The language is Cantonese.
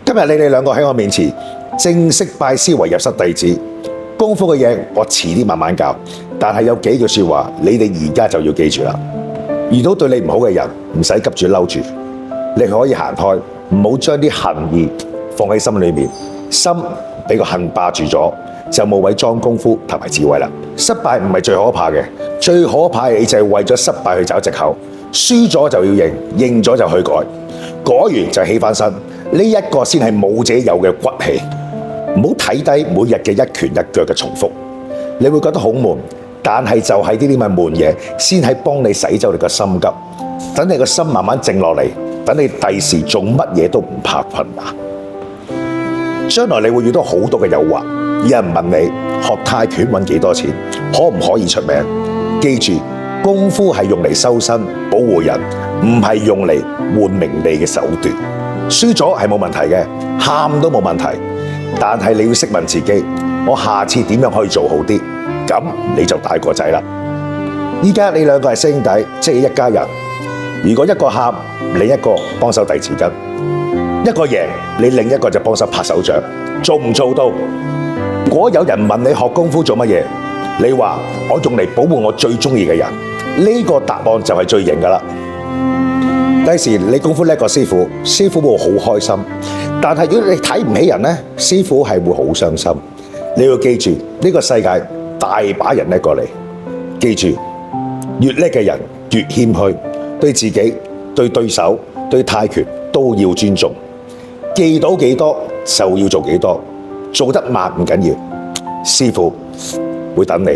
今日你哋兩個喺我面前正式拜師為入室弟子，功夫嘅嘢我遲啲慢慢教，但係有幾句說話你哋而家就要記住啦。遇到對你唔好嘅人，唔使急住嬲住，你可以行開，唔好將啲恨意放喺心裏面，心俾個恨霸住咗，就冇位裝功夫同埋智慧啦。失敗唔係最可怕嘅，最可怕嘅你就係為咗失敗去找藉口，輸咗就要認，認咗就去改，改完就起翻身，呢一個先係武者有嘅骨氣。唔好睇低每日嘅一拳一腳嘅重複，你會覺得好悶，但係就係呢啲咁嘅悶嘢，先係幫你洗走你個心急，等你個心慢慢靜落嚟，等你第時做乜嘢都唔怕困難。將來你會遇到好多嘅誘惑，有人問你學泰拳揾幾多錢，可唔可以出名？記住，功夫係用嚟修身保護人，唔係用嚟換名利嘅手段。輸咗係冇問題嘅，喊都冇問題，但係你要識問自己，我下次點樣可以做好啲？咁你就大個仔啦。依家你兩個係師兄弟，即係一家人。如果一個喊，另一個幫手遞紙巾；一個贏，你另一個就幫手拍手掌。做唔做到？如果有人問你學功夫做乜嘢，你話我用嚟保護我最中意嘅人，呢個答案就係最型噶啦。第時你功夫叻過師傅，師傅會好開心。但係如果你睇唔起人呢，師傅係會好傷心。你要記住，呢個世界大把人叻過你。記住，越叻嘅人越謙虛，對自己、對對手、對泰拳都要尊重。記到幾多就要做幾多，做得慢唔緊要，師傅會等你。